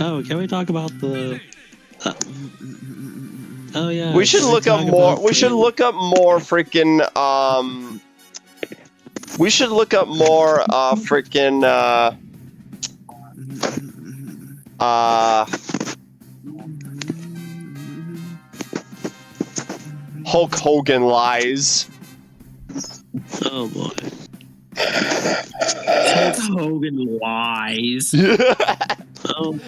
Oh, can we talk about the? Oh yeah. We should look up more. We should look up more freaking. We should look up more. Freaking. Hulk Hogan lies. Oh boy. Hulk Hogan lies. Oh.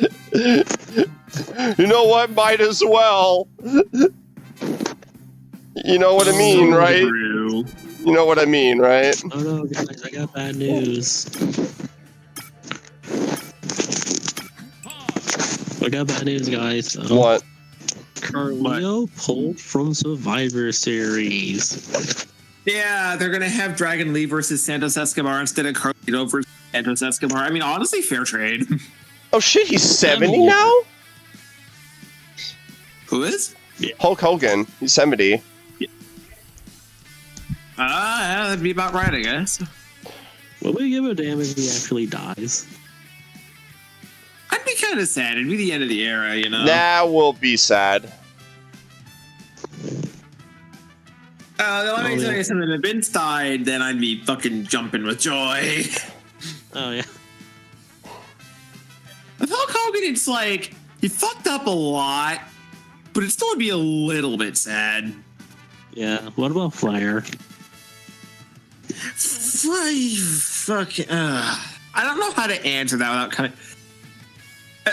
You know what? Might as well. You know what I mean, right? True. You know what I mean, right? Oh no, guys! I got bad news. I got bad news, guys. What? Carleo pulled from Survivor Series. Yeah, they're gonna have Dragon Lee versus Santos Escobar instead of Carlito versus Santos Escobar. I mean, honestly, fair trade. Oh shit, he's 70 now? Who is? Yeah. Hulk Hogan. He's 70. Yeah, that'd be about right, I guess. Will we give a damn if he actually dies? I'd be kind of sad. It'd be the end of the era, you know? That will be sad. Let me tell you something. If Vince died, then I'd be fucking jumping with joy. Oh yeah. With Hulk Hogan, it's like, he fucked up a lot, but it still would be a little bit sad. Yeah. What about Flair? I don't know how to answer that without kind of.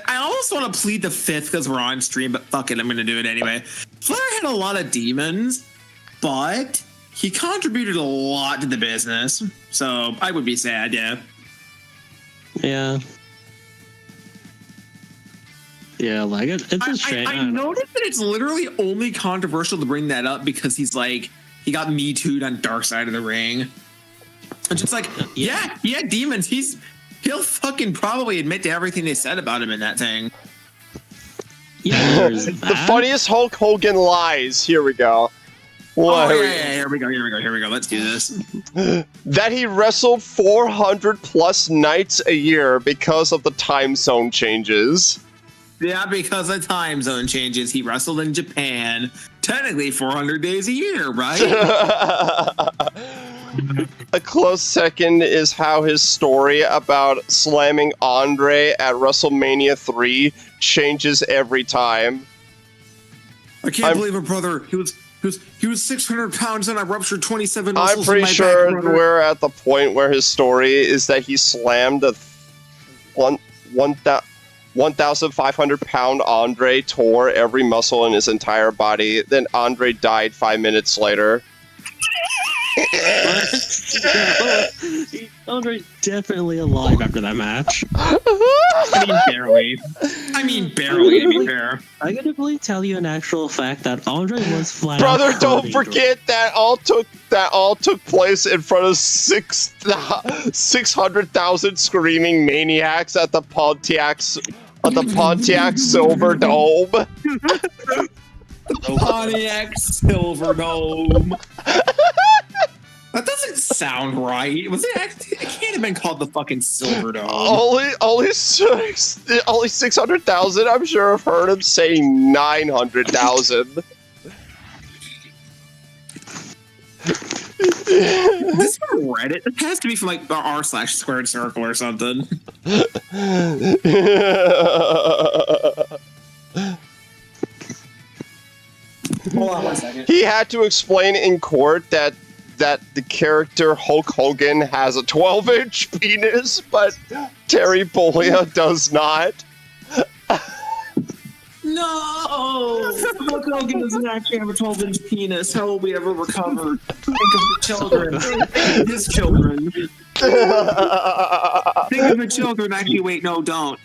I almost want to plead the fifth because we're on stream, but fuck it, I'm going to do it anyway. Flair had a lot of demons, but he contributed a lot to the business, so I would be sad, yeah. Yeah. Yeah, like it's a shame. I noticed that it's literally only controversial to bring that up because he's like, he got Me Too'd on Dark Side of the Ring. It's just like, yeah, he had demons. He'll fucking probably admit to everything they said about him in that thing. Yeah, the funniest Hulk Hogan lies. Here we go. What? Oh, yeah, here we go. Let's do this. That he wrestled 400 plus nights a year because of the time zone changes. Yeah, because of time zone changes. He wrestled in Japan, technically 400 days a year, right? A close second is how his story about slamming Andre at WrestleMania 3 changes every time. I can't believe it, brother. He was 600 pounds and I ruptured 27 muscles. I'm pretty sure back, we're at the point where his story is that he slammed a 1,500 pound Andre, tore every muscle in his entire body. Then Andre died 5 minutes later. Andre's definitely alive after that match. I mean, barely, to be fair. I gotta really tell you an actual fact that Andre was flat. Brother, don't forget that all took place in front of 600,000 screaming maniacs at the Pontiac Silver Dome. Pontiac Silver Dome. That doesn't sound right. Was it actually? It can't have been called the fucking Silver Dome. Only 600,000. I'm sure I've heard him saying 900,000. This from Reddit? It has to be from like r/squared circle or something. Hold on 1 second. He had to explain in court that the character Hulk Hogan has a 12-inch penis, but Terry Bollea does not. No! Hulk Hogan doesn't actually have a 12-inch penis. How will we ever recover? Think of the children. Think of his children. Think of the children. Actually, wait, no, don't.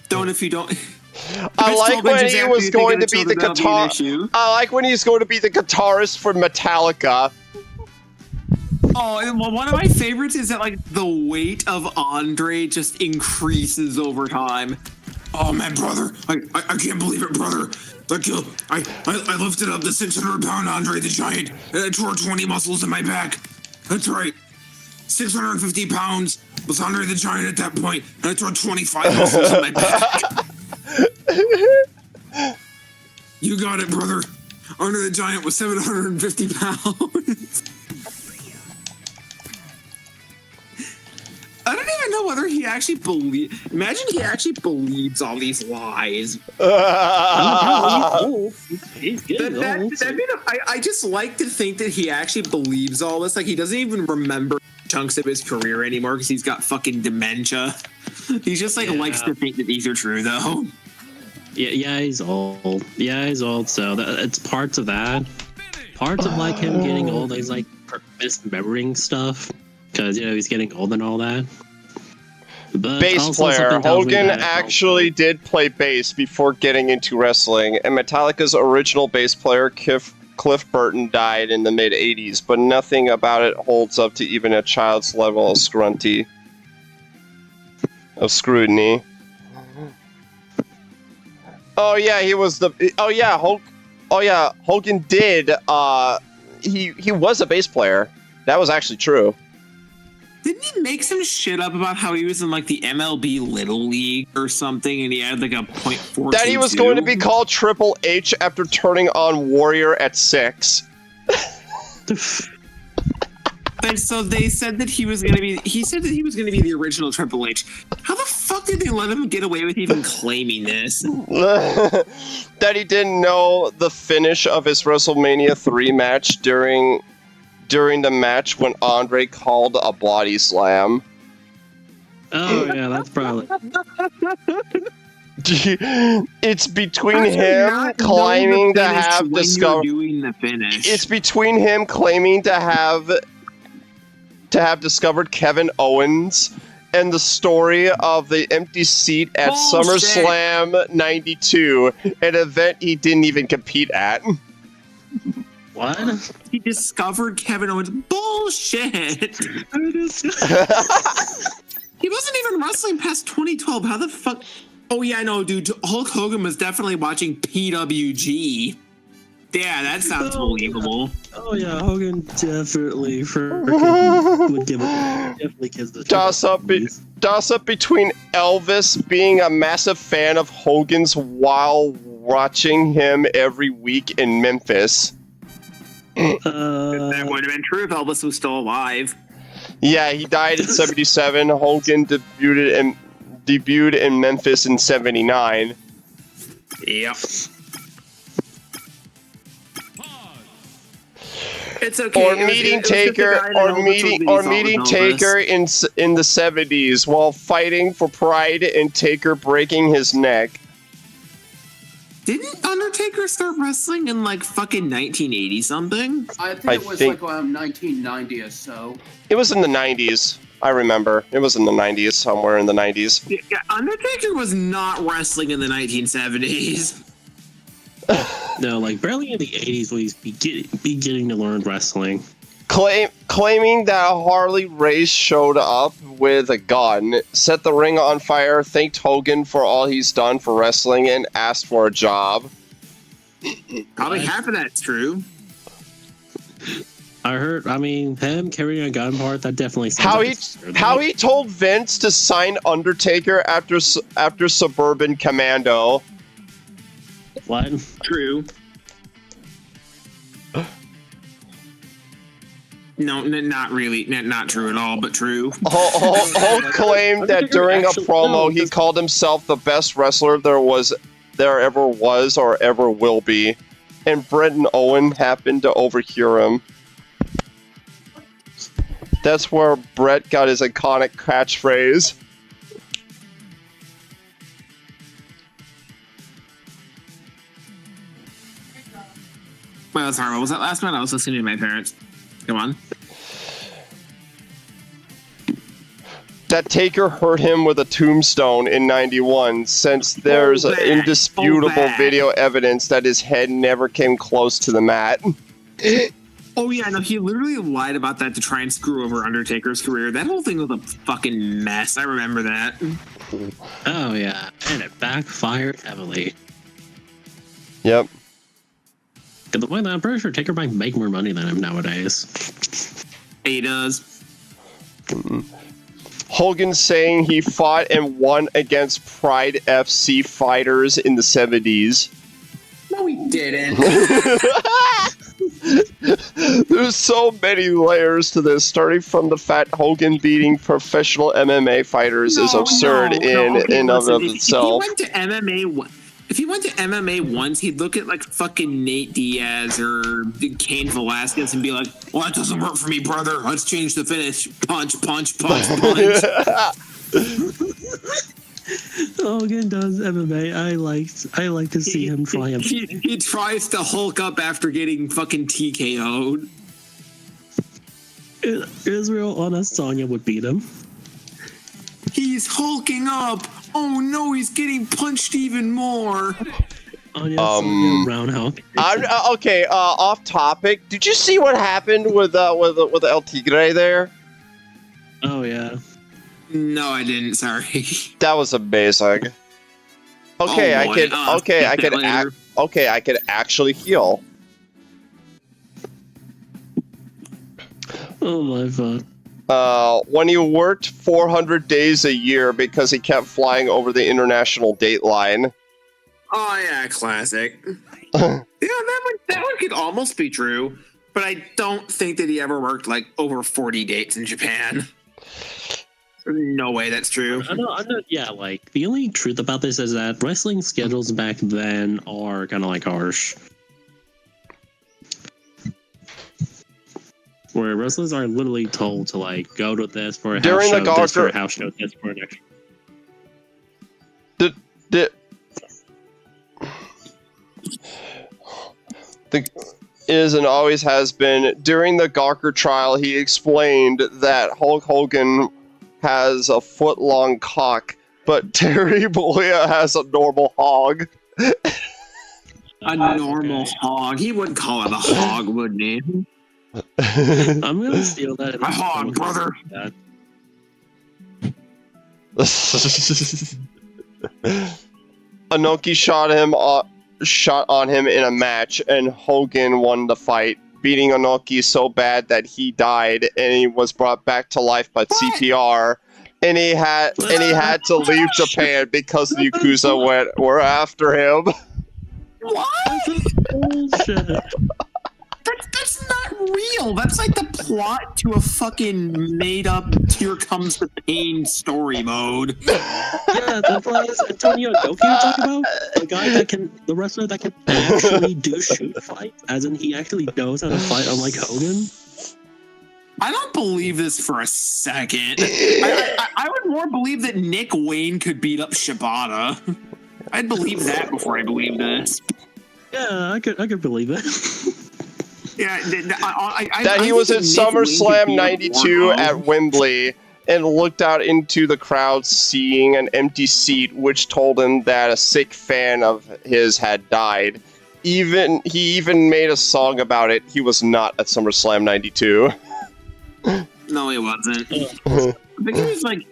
Don't if you don't. I like when he was going to be the guitar. I like when he's going to be the guitarist for Metallica. Oh, well, one of my favorites is that like the weight of Andre just increases over time. Oh man, brother, I can't believe it, brother. Like I lifted up the 600-pound Andre the Giant and I tore 20 muscles in my back. That's right. 650 pounds was Andre the Giant at that point, and I tore 25 muscles in my back. You got it, brother. Andre the Giant was 750 pounds. I don't even know whether he actually Imagine he actually believes all these lies. He's getting old. I just like to think that he actually believes all this. Like, he doesn't even remember chunks of his career anymore because he's got fucking dementia. He just likes to think that these are true, though. Yeah, he's old. Yeah, he's old. So it's parts of that. Parts of like him getting old. He's like misremembering stuff because he's getting old and all that. But bass player Hogan actually did play bass before getting into wrestling, and Metallica's original bass player Cliff Burton died in the mid '80s, but nothing about it holds up to even a child's level of scrutiny. Oh yeah, he was the. Oh yeah, Hogan did. He was a bass player. That was actually true. Didn't he make some shit up about how he was in like the MLB Little League or something, and he had like a .422? That he was going to be called Triple H after turning on Warrior at 6. And so they said that he was going to be. He said that he was going to be the original Triple H. How the fuck did they let him get away with even claiming this? That he didn't know the finish of his WrestleMania 3 match during the match when Andre called a body slam. Oh yeah, that's probably. It's between him claiming to have discovered. It's between him claiming to have discovered Kevin Owens and the story of the empty seat at SummerSlam '92, an event he didn't even compete at. What? He discovered Kevin Owens. Bullshit! He wasn't even wrestling past 2012. How the fuck? Oh yeah, no, dude. Hulk Hogan was definitely watching PWG. Yeah, that sounds believable. Oh yeah, Hogan definitely would definitely gives the toss up between Elvis being a massive fan of Hogan's while watching him every week in Memphis. That would have been true if Elvis was still alive. Yeah, he died in '77. Hogan debuted in Memphis in '79. Yep. It's okay. Or meeting Taker in the '70s while fighting for pride and Taker breaking his neck. Didn't Undertaker start wrestling in like fucking 1980 something? I think it was like around 1990 or so. It was in the 90s. I remember. It was in the 90s, somewhere in the 90s. Yeah, Undertaker was not wrestling in the 1970s. No, like barely in the 80s when he's beginning to learn wrestling. Claiming that Harley Race showed up with a gun, set the ring on fire, thanked Hogan for all he's done for wrestling, and asked for a job. Probably half of that's true. Him carrying a gun part, that definitely sounds how he told Vince to sign Undertaker after Suburban Commando. What? True. No, not really. Not true at all, but true. Hulk claimed that during a promo he called himself the best wrestler there ever was or ever will be, and Bret and Owen happened to overhear him. That's where Bret got his iconic catchphrase. Well, sorry, what was that last one? I was listening to my parents. Come on. That Taker hurt him with a tombstone in '91, since there's indisputable video evidence that his head never came close to the mat. Oh yeah, no, he literally lied about that to try and screw over Undertaker's career. That whole thing was a fucking mess. I remember that. Oh yeah, and it backfired heavily. Yep. To the point that I'm pretty sure Taker might make more money than him nowadays. He does. Hogan saying he fought and won against Pride FC fighters in the 70s. No, he didn't. There's so many layers to this, starting from the fact Hogan beating professional MMA fighters is absurd in of itself. If he went to MMA once, he'd look at like fucking Nate Diaz or Cain Velasquez and be like, "Well, that doesn't work for me, brother. Let's change the finish. Punch, punch, punch, punch." Hogan does MMA. I like to see him triumph. He tries to Hulk up after getting fucking TKO'd. Israel Adesanya would beat him. He's hulking up. Oh no, he's getting punched even more. Roundhouse. Okay. Off topic. Did you see what happened with El Tigre there? Oh yeah. No, I didn't. Sorry. That was amazing. Okay, Oh, boy. I could actually heal. Oh my god. When he worked 400 days a year because he kept flying over the international date line. Oh yeah, classic. Yeah, that one could almost be true, but I don't think that he ever worked like over 40 dates in Japan. No way that's true. I know, yeah, like, the only truth about this is that wrestling schedules back then are kind of like harsh. Where wrestlers are literally told to, like, go to this for a house show, this for a house show, this for an extra. Is and always has been. During the Gawker trial, he explained that Hulk Hogan has a foot-long cock, but Terry Bollea has a normal hog. A normal hog. He wouldn't call it a hog, wouldn't he? I'm gonna steal that. A hog, brother. Inoki shot on him in a match, and Hogan won the fight, beating Inoki so bad that he died, and he was brought back to life by CPR. And he had to leave Japan because the Yakuza were after him. What? Bullshit. That's not real. That's like the plot to a fucking made-up "Here Comes the Pain" story mode. Yeah, that's what Antonio Inoki you're talking about? The wrestler that can actually do shoot fights, as in he actually knows how to fight, unlike Hogan. I don't believe this for a second. I would more believe that Nick Wayne could beat up Shibata. I'd believe that before I believe this. Yeah, I could believe it. Yeah, that he was at SummerSlam '92 at Wembley and looked out into the crowd seeing an empty seat, which told him that a sick fan of his had died. He even made a song about it. He was not at SummerSlam '92. No, he wasn't. I think he was like...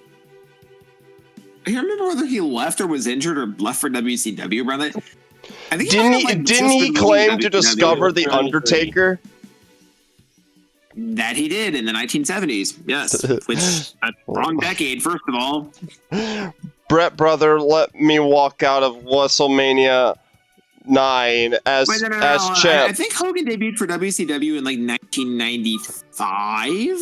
I can't remember whether he left or was injured or left for WCW, brother. I think didn't he claim to discover The Undertaker? That he did in the 1970s, yes. Which, wrong decade, first of all. Brett, brother, let me walk out of WrestleMania 9 as champ. I think Hogan debuted for WCW in like 1995.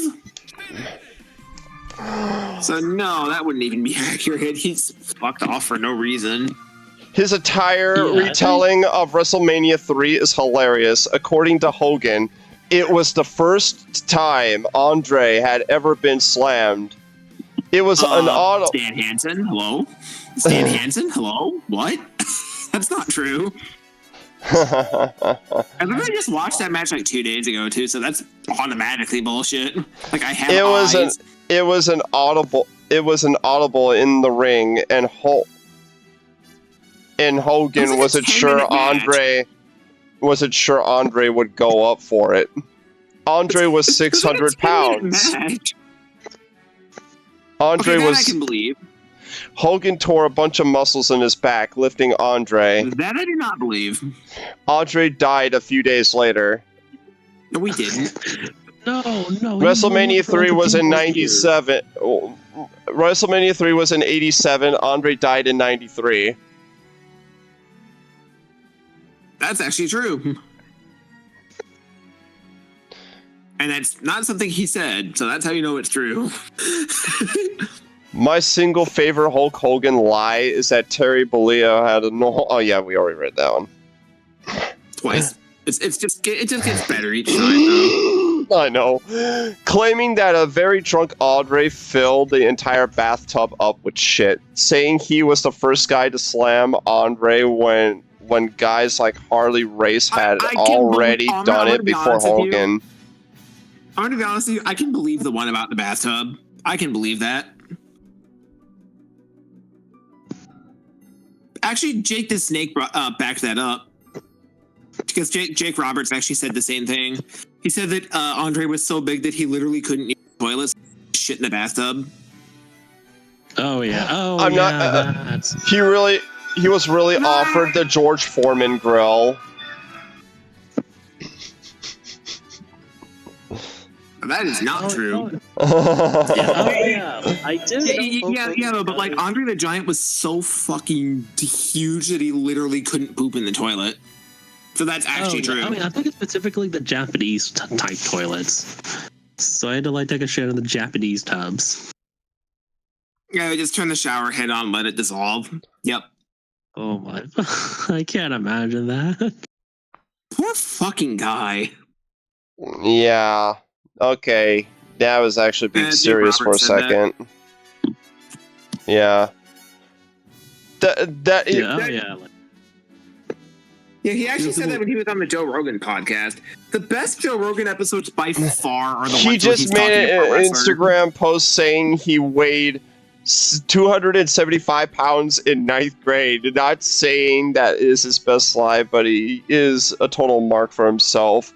So no, that wouldn't even be accurate. He's fucked off for no reason. His entire retelling of WrestleMania 3 is hilarious. According to Hogan, it was the first time Andre had ever been slammed. It was an auto. Stan Hansen, hello? Stan Hansen, hello? What? That's not true. I literally just watched that match like 2 days ago too, so that's automatically bullshit. Like I have eyes. It was an audible in the ring, and Hogan wasn't sure Andre would go up for it. Andre was 600 pounds. Andre was. I can believe. Hogan tore a bunch of muscles in his back lifting Andre. That I do not believe. Andre died a few days later. No, we didn't. No. WrestleMania 3 was in '97. WrestleMania 3 was in 87. Andre died in 93. That's actually true. And that's not something he said, so that's how you know it's true. My single favorite Hulk Hogan lie is that Terry Bollea had a no. Oh yeah, we already read that one. Twice. It just gets better each time, though. I know. Claiming that a very drunk Andre filled the entire bathtub up with shit. Saying he was the first guy to slam Andre when guys like Harley Race had already done it before Hogan. I'm gonna be honest with you, I can believe the one about the bathtub. I can believe that. Actually, Jake the Snake backed that up. Because Jake Roberts actually said the same thing. He said that Andre was so big that he literally couldn't use the toilets, shit in the bathtub. Oh yeah. Oh, I'm yeah. not. He was really offered the George Foreman grill. That is not true. Yeah, I did. Yeah, but like Andre the Giant was so fucking huge that he literally couldn't poop in the toilet. So that's actually true. I mean, I think it's specifically the Japanese type toilets. So I had to like take a shit in the Japanese tubs. Yeah, just turn the shower head on, let it dissolve. Yep. Oh my! I can't imagine that. Poor fucking guy. Yeah. Okay. That was actually being serious for a second. Yeah. Yeah, he actually said that when he was on the Joe Rogan podcast. The best Joe Rogan episodes by far are the ones where he's just made an Instagram post saying he weighed 275 pounds in 9th grade. Not saying that is his best life, but he is a total mark for himself.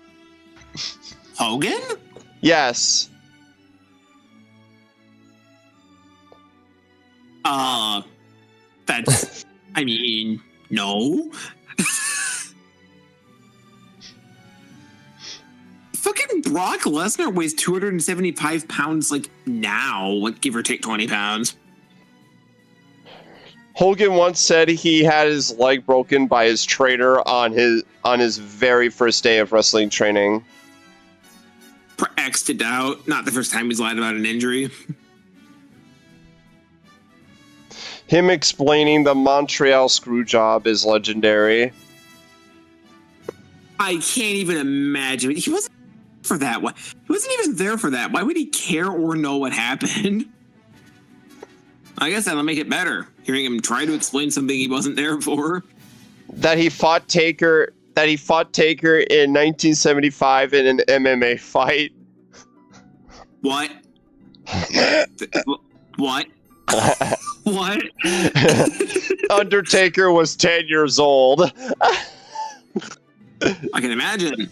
Hogan? Yes. That's... I mean, no. Fucking Brock Lesnar weighs 275 pounds, like, now. Like, give or take 20 pounds. Hogan once said he had his leg broken by his trainer on his very first day of wrestling training. X'd out. Not the first time he's lied about an injury. Him explaining the Montreal screw job is legendary. I can't even imagine. He wasn't for that. He wasn't even there for that. Why would he care or know what happened? I guess that'll make it better. Hearing him try to explain something he wasn't there for. That he fought Taker in 1975 in an MMA fight. What? What? What? Undertaker was 10 years old. I can imagine.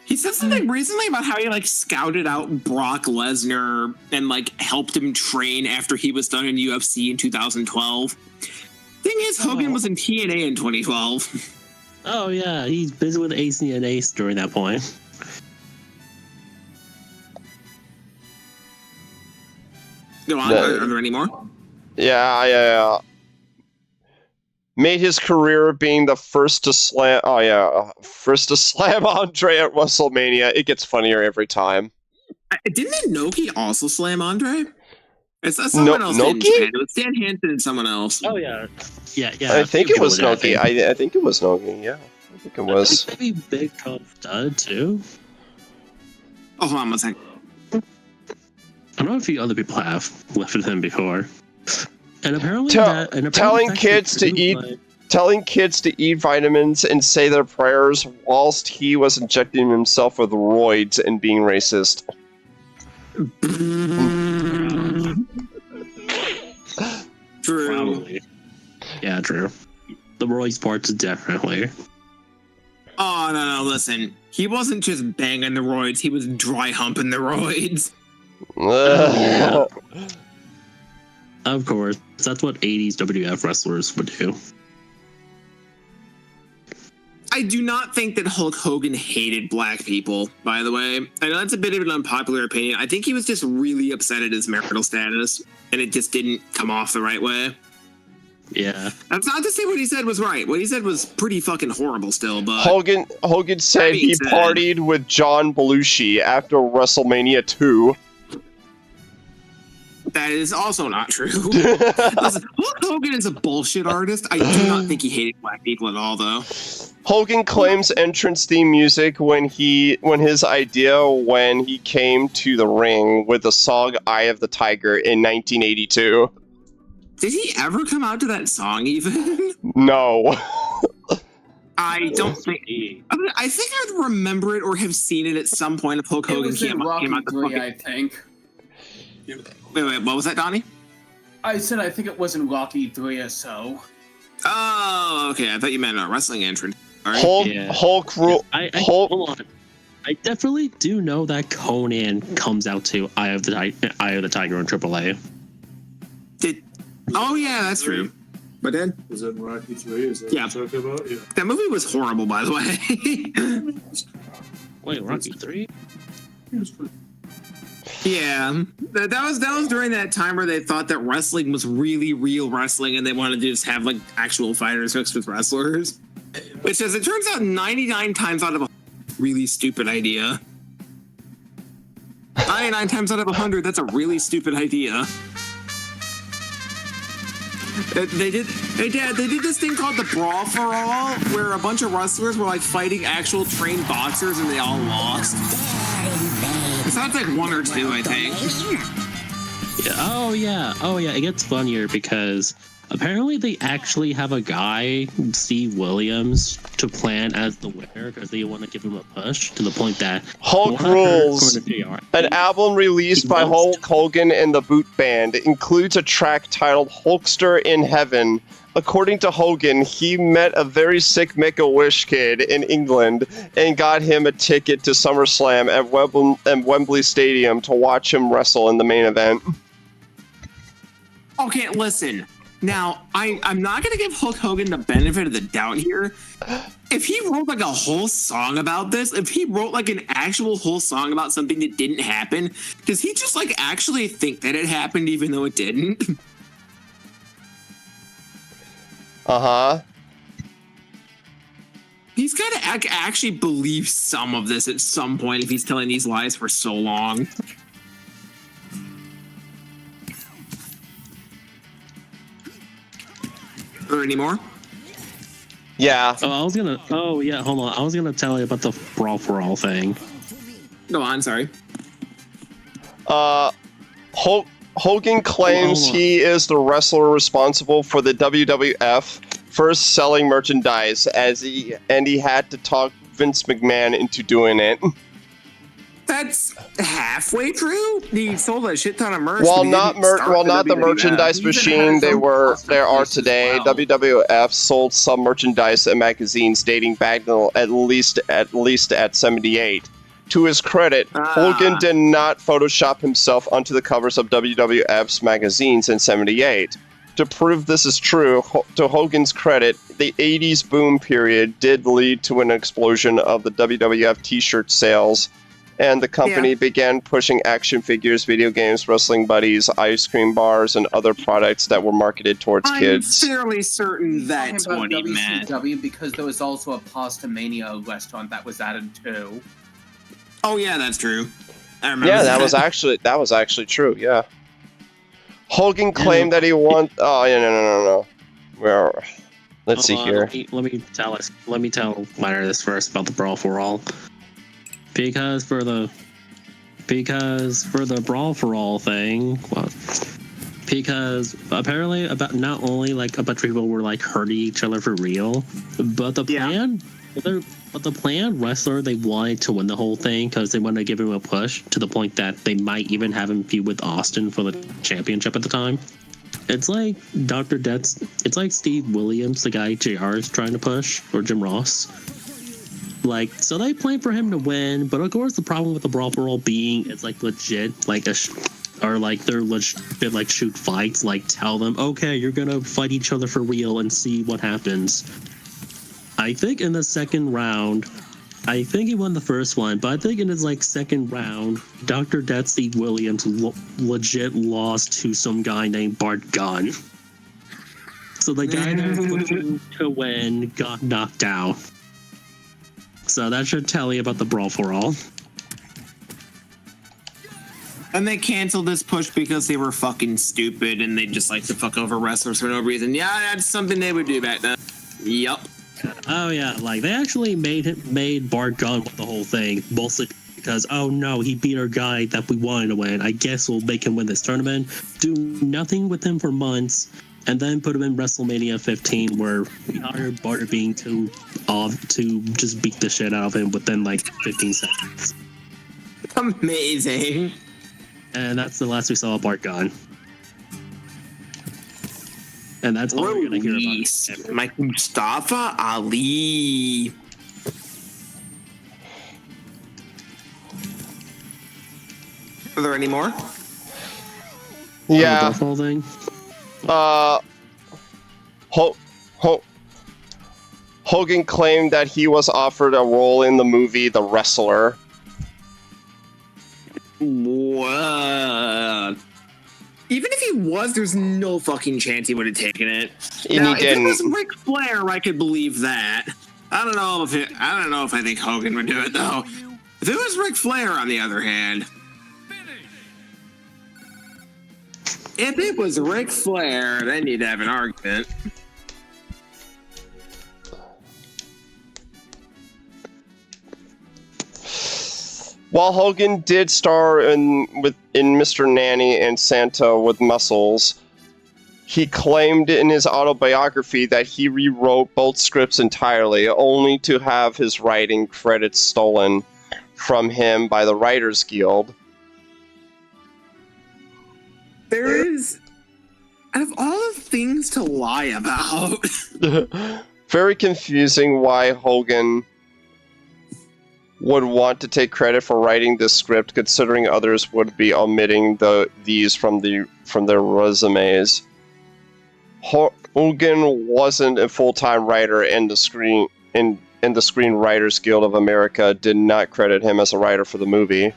He said something recently about how he like scouted out Brock Lesnar and like helped him train after he was done in UFC in 2012. Thing is, Hogan was in TNA in 2012. Oh yeah, he's busy with Ace and Ace during that point. Go on. Are there any more? Yeah. Made his career being the first to slam. Oh yeah, first to slam Andre at WrestleMania. It gets funnier every time. Didn't Inoki also slam Andre? It's someone else. It was Stan Hansen and someone else. Oh yeah. I think it was Noki. I think it was Noki. Yeah, I think it was. I think maybe Big Tom Stud too. Oh, hold on one second. I don't know if other people have lifted him before. And apparently, telling kids to eat vitamins and say their prayers whilst he was injecting himself with roids and being racist. True. Probably. Yeah, true. The roids part's definitely. Oh no! Listen, he wasn't just banging the roids; he was dry humping the roids. Yeah. Of course, that's what 80s WF wrestlers would do. I do not think that Hulk Hogan hated black people, by the way. I know that's a bit of an unpopular opinion. I think he was just really upset at his marital status, and it just didn't come off the right way. Yeah. That's not to say what he said was right. What he said was pretty fucking horrible still, but... Hogan said he partied with John Belushi after WrestleMania 2. That is also not true. Listen, Hulk Hogan is a bullshit artist. I do not think he hated black people at all, though. Hogan claims entrance theme music when he came to the ring with the song "Eye of the Tiger" in 1982. Did he ever come out to that song even? No. I don't think. I think I'd remember it or have seen it at some point if Hulk Hogan came out the fucking... I think. Wait, what was that, Donnie? I said I think it was in Rocky 3 or so. Oh, okay. I thought you meant a wrestling entrance. All right. Hulk. Hold on. I definitely do know that Conan comes out to Eye of the Tiger on AAA. Oh yeah, that's true. But then was it Rocky 3? Is that what you're talking about? Yeah. That movie was horrible, by the way. Wait, Rocky 3? Yeah, that was during that time where they thought that wrestling was really real wrestling, and they wanted to just have like actual fighters mixed with wrestlers. Which, as it turns out, 99 times out of 100, really stupid idea. 99 times out of 100, that's a really stupid idea. They did this thing called the Brawl for All, where a bunch of wrestlers were like fighting actual trained boxers, and they all lost. It sounds like 1 or 2, I think. Yeah. Oh yeah. It gets funnier because apparently they actually have a guy, Steve Williams, to plan as the winner because they want to give him a push to the point that Hulk Rules, an album released by Hulk Hogan and the Boot Band, includes a track titled Hulkster in Heaven. According to Hogan, he met a very sick Make-A-Wish kid in England and got him a ticket to SummerSlam at Wembley Stadium to watch him wrestle in the main event. Okay, listen. Now, I'm not going to give Hulk Hogan the benefit of the doubt here. If he wrote like a whole song about this, if he wrote like an actual whole song about something that didn't happen, does he just like actually think that it happened even though it didn't? Uh-huh. He's got to actually believe some of this at some point if he's telling these lies for so long. Or any more? Yeah. Hold on. I was gonna tell you about the Brawl for All thing. Go on, sorry. Hogan claims he is the wrestler responsible for the WWF first selling merchandise, he had to talk Vince McMahon into doing it. That's halfway true. He sold a shit ton of merch. While not the merchandise machine they are today, well. WWF sold some merchandise and magazines dating back at least at 78. To his credit, Hogan did not Photoshop himself onto the covers of WWF's magazines in 78. To prove this is true, to Hogan's credit, the 80s boom period did lead to an explosion of the WWF t-shirt sales, and the company began pushing action figures, video games, wrestling buddies, ice cream bars, and other products that were marketed towards kids. I'm fairly certain that's what he meant. Because there was also a Pasta Mania restaurant that was added too. Oh yeah, that's true. I remember. Yeah, that was actually true. Yeah. Hogan claimed that he won. Oh yeah, no. Well, let's see here. Let me tell Minor this first about the Brawl for All. Because for the Brawl for All thing, because apparently about not only like a bunch of people were like hurting each other for real, but the plan. But the planned wrestler, they wanted to win the whole thing because they wanted to give him a push to the point that they might even have him feud with Austin for the championship at the time. It's like Dr. Death's. It's like Steve Williams, the guy JR is trying to push, or Jim Ross. Like, so they planned for him to win, but of course the problem with the Brawl for All being it's like legit, like or like they're legit like shoot fights, like tell them, okay, you're gonna fight each other for real and see what happens. I think in the second round, I think he won the first one, but I think in his like second round, Dr. Death Steve Williams legit lost to some guy named Bart Gunn. So the guy that was looking to win got knocked out. So that should tell you about the Brawl for All. And they canceled this push because they were fucking stupid and they just like to fuck over wrestlers for no reason. Yeah, that's something they would do back then. Yup. Oh yeah, like they actually made Bart Gunn with the whole thing, mostly because oh no, he beat our guy that we wanted to win. I guess we'll make him win this tournament. Do nothing with him for months, and then put him in WrestleMania 15, where we hired Bart Bean to just beat the shit out of him within like 15 seconds. Amazing. And that's the last we saw of Bart Gunn. And that's all we're going to hear about. Mike Mustafa Ali. Are there any more? Yeah. The whole thing? Hogan claimed that he was offered a role in the movie The Wrestler. What? Even if he was, there's no fucking chance he would have taken it. And now, he didn't. If it was Ric Flair, I could believe that. I don't know if I think Hogan would do it though. If it was Ric Flair, on the other hand, if it was Ric Flair, then you'd have an argument. While Hogan did star in Mr. Nanny and Santa with Muscles, he claimed in his autobiography that he rewrote both scripts entirely, only to have his writing credits stolen from him by the Writers Guild. There is, out of all the things to lie about, very confusing why Hogan would want to take credit for writing this script, considering others would be omitting these from their resumes. Hogan wasn't a full-time writer, and the Screenwriters Guild of America did not credit him as a writer for the movie.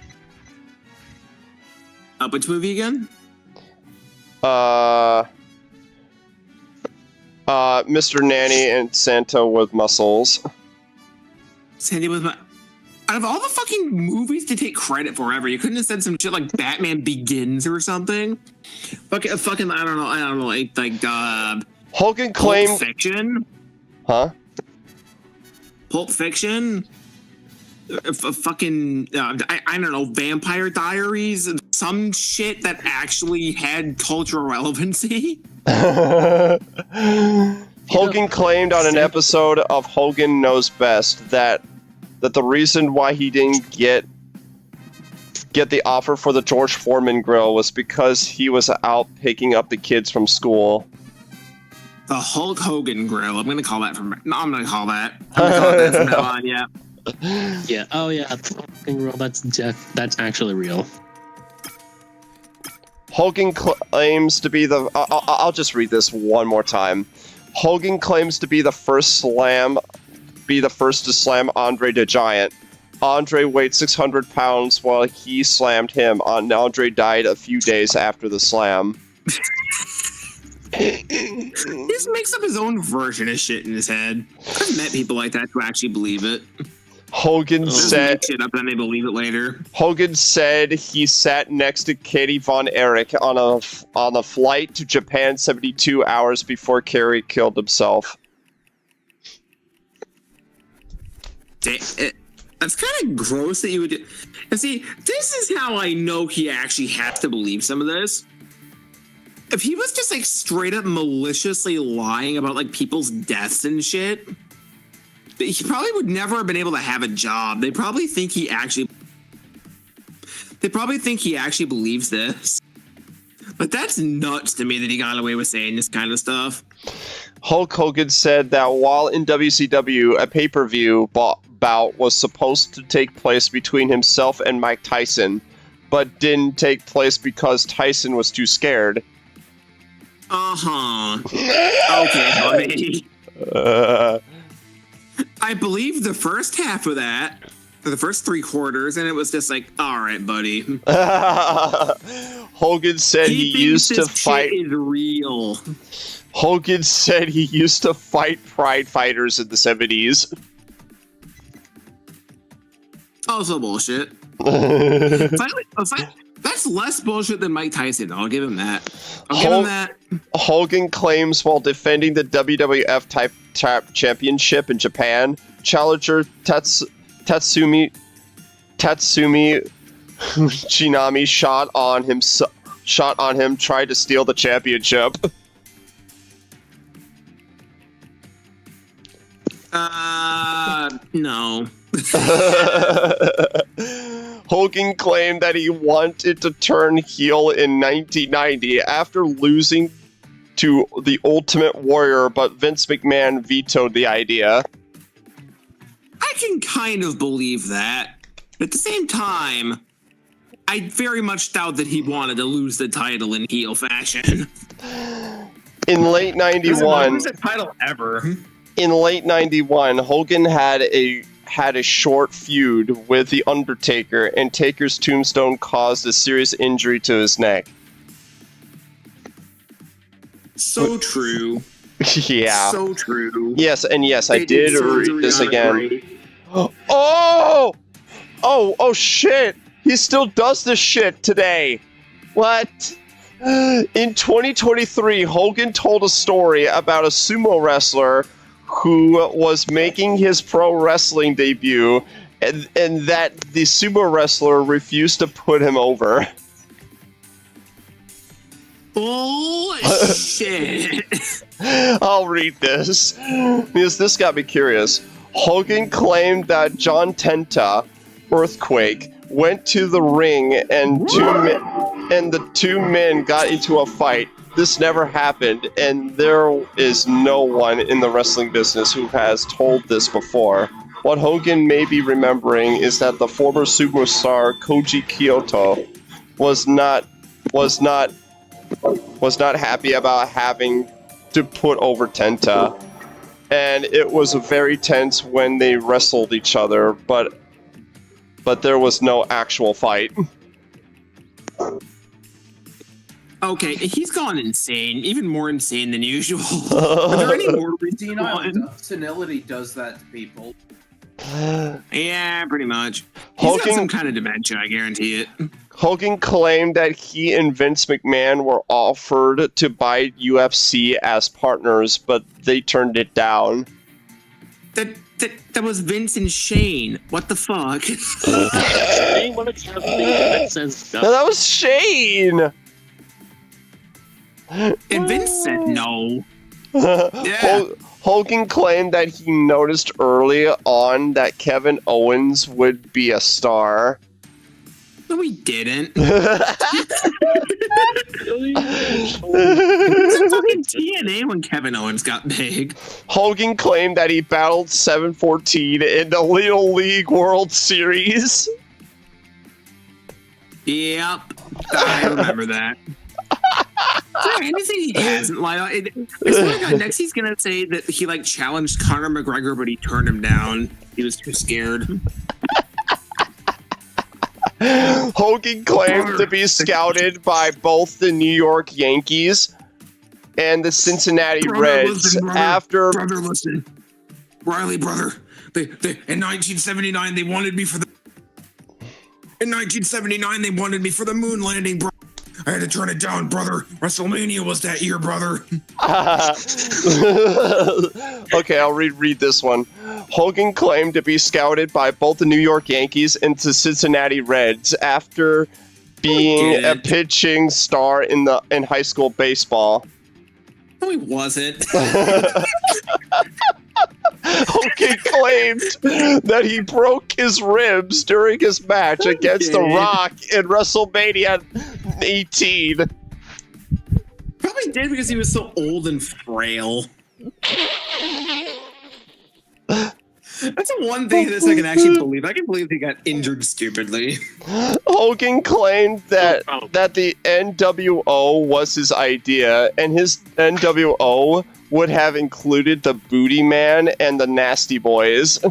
Which movie again? Mr. Nanny and Santa with Muscles. Sandy with my. Out of all the fucking movies to take credit for ever, you couldn't have said some shit like Batman Begins or something. Fucking, I don't know, like Hogan claimed Pulp Fiction. Huh? Pulp Fiction. Fucking, I don't know, Vampire Diaries, some shit that actually had cultural relevancy. Hogan claimed on an episode of Hogan Knows Best that the reason why he didn't get the offer for the George Foreman grill was because he was out picking up the kids from school. The Hulk Hogan grill. I'm gonna call that from now on. Yeah. Yeah. Oh yeah. That's actually real. Hogan claims to be the. I'll just read this one more time. Hogan claims to be the first to slam Andre the Giant. Andre weighed 600 pounds while he slammed him, and Andre died a few days after the slam. He just makes up his own version of shit in his head. I've met people like that who actually believe it. Hogan said shit up and they believe it later. Hogan said he sat next to Katie Von Erich on a flight to Japan 72 hours before Kerry killed himself. That's kind of gross that you would do. And see, this is how I know he actually has to believe some of this. If he was just like straight up maliciously lying about like people's deaths and shit, he probably would never have been able to have a job. They probably think he actually believes this. But that's nuts to me that he got away with saying this kind of stuff. Hulk Hogan said that while in WCW, a pay-per-view bout was supposed to take place between himself and Mike Tyson, but didn't take place because Tyson was too scared. Okay, buddy. I believe the first half of that, or the first 3 quarters, and it was just like, all right, buddy. Hogan said he used to fight. Shit is real. Hogan said he used to fight pride fighters in the 70s. Also bullshit. That's less bullshit than Mike Tyson. I'll give him that. Hogan claims while defending the WWF Type Championship in Japan, challenger Tatsumi Shinami shot on him, tried to steal the championship. No. Hogan claimed that he wanted to turn heel in 1990 after losing to the Ultimate Warrior, but Vince McMahon vetoed the idea. I can kind of believe that. At the same time, I very much doubt that he wanted to lose the title in heel fashion. In late 91, lose the title ever. In late 91, Hogan had a short feud with The Undertaker, and Taker's tombstone caused a serious injury to his neck. So true. Yeah. So true. Yes, and yes, I did read this again. Oh, shit! He still does this shit today. What? In 2023, Hogan told a story about a sumo wrestler who was making his pro wrestling debut, and that the sumo wrestler refused to put him over. Bullshit. I'll read this, because this got me curious. Hogan claimed that John Tenta, Earthquake, went to the ring and the two men got into a fight. This never happened, and there is no one in the wrestling business who has told this before. What Hogan may be remembering is that the former superstar Koji Kyoto was not happy about having to put over Tenta, and it was very tense when they wrestled each other, but there was no actual fight. Okay, he's gone insane, even more insane than usual. Are there any more Senility does that to people. Yeah, pretty much. He's got some kind of dementia, I guarantee it. Hogan claimed that he and Vince McMahon were offered to buy UFC as partners, but they turned it down. That was Vince and Shane. What the fuck? No, that was Shane! And Vince said no. Yeah. Hogan claimed that he noticed early on that Kevin Owens would be a star. No, he didn't. It was fucking TNA when Kevin Owens got big. Hogan claimed that he battled 714 in the Little League World Series. Yep, I remember that. Is there anything he hasn't lied on? I swear to God, next he's gonna say that he challenged Conor McGregor, but he turned him down. He was too scared. Hogan claimed to be scouted by both the New York Yankees and the Cincinnati Reds after. Brother, listen, Riley, brother. They in 1979 they wanted me for the. In 1979 they wanted me for the moon landing, bro. I had to turn it down, brother. WrestleMania was that year, brother. Okay, I'll read this one. Hogan claimed to be scouted by both the New York Yankees and the Cincinnati Reds after being a pitching star in high school baseball. No, he wasn't. Hogan claimed that he broke his ribs during his match against The Rock in WrestleMania 18. Probably did because he was so old and frail. That's the one thing that I can actually believe. I can believe he got injured stupidly. Hogan claimed that the NWO was his idea, and his NWO would have included the Booty Man and the Nasty Boys.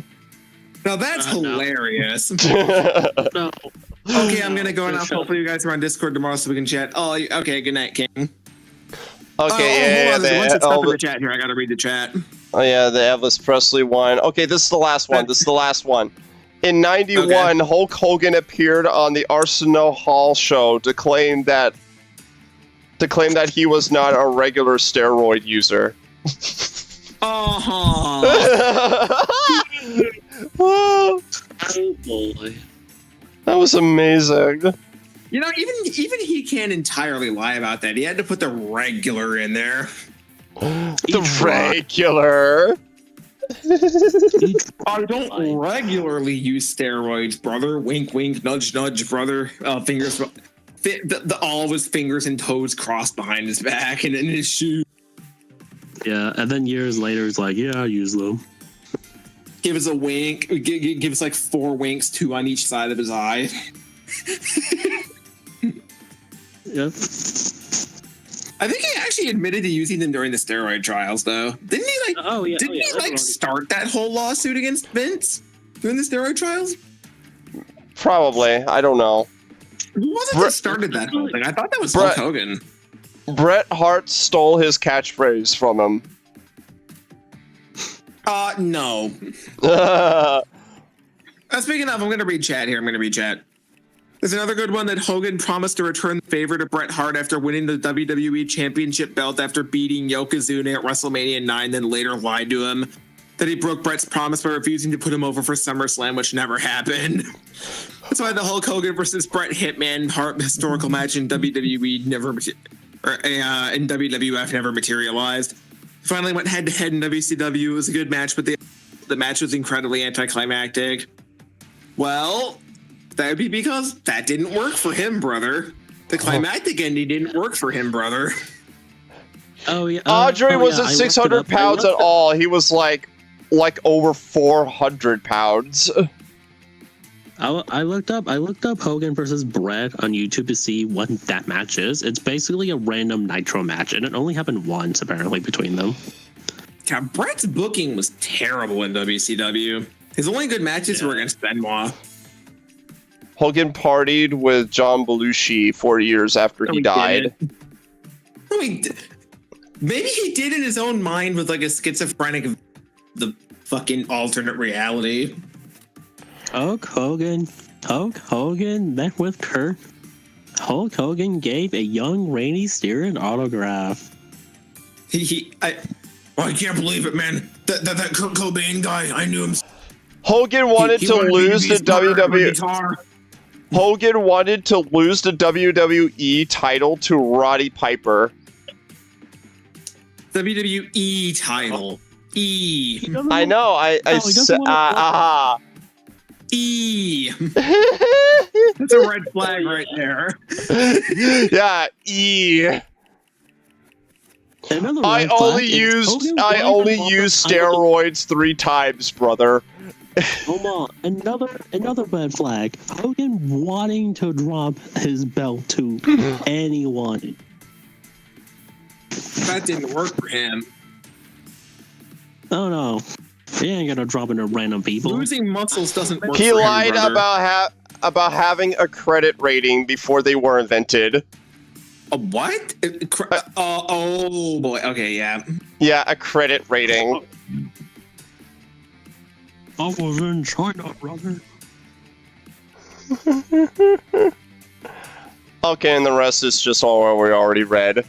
Now that's hilarious. No. Okay, I'm gonna go now. Hopefully you guys are on Discord tomorrow so we can chat. Oh, okay. Good night, King. Okay, hold on, yeah, there's a bunch of stuff in the chat here. I gotta read the chat. Oh yeah, the Elvis Presley one. Okay, this is the last one. In '91, Hulk Hogan appeared on the Arsenal Hall show to claim that he was not a regular steroid user. Oh boy. That was amazing. You know, even he can't entirely lie about that. He had to put the regular in there. The regular. I don't regularly use steroids, brother. Wink, wink, nudge, nudge, brother. Fingers. All of his fingers and toes crossed behind his back and in his shoes. Yeah, and then years later, it's like, yeah, I use them. Give us a wink. Give us like 4 winks, 2 on each side of his eye. Yep. I think he actually admitted to using them during the steroid trials, though. Didn't he start that whole lawsuit against Vince during the steroid trials? Probably. I don't know. Who was it that started that whole thing? I thought that was Hulk Hogan. Bret Hart stole his catchphrase from him. No. Speaking of, I'm going to read chat here. There's another good one that Hogan promised to return the favor to Bret Hart after winning the WWE Championship belt after beating Yokozuna at WrestleMania 9, then later lied to him that he broke Bret's promise by refusing to put him over for SummerSlam, which never happened. That's why the Hulk Hogan versus Bret Hitman Hart historical match in WWE in WWF never materialized. Finally went head-to-head in WCW. It was a good match, but the match was incredibly anticlimactic. Well, that would be because that didn't work for him, brother. The climactic ending didn't work for him, brother. Oh yeah. Andre wasn't 600 pounds at all. He was like over 400 pounds. I looked up Hogan versus Bret on YouTube to see what that match is. It's basically a random Nitro match, and it only happened once apparently between them. God, Bret's booking was terrible in WCW. His only good matches were against Benoit. Hogan partied with John Belushi 4 years after he died. Maybe he did in his own mind with like a schizophrenic, the fucking alternate reality. Hulk Hogan met with Kurt. Hulk Hogan gave a young Randy Steer an autograph. I can't believe it, man. That Kurt Cobain guy, I knew him. Hogan wanted to lose the WWE. Hogan wanted to lose the WWE title to Roddy Piper. WWE title. E. I know. I said. E. That's a red flag right there. Yeah, E. I only used steroids 3 times, brother. Hold on, another red flag. Hogan wanting to drop his belt to anyone. That didn't work for him. Oh no, he ain't gonna drop into random people. Losing muscles doesn't work. He for lied him, about having a credit rating before they were invented. A what? Oh boy. Okay, yeah. Yeah, a credit rating. I was in China, brother. Okay, and the rest is just all what we already read.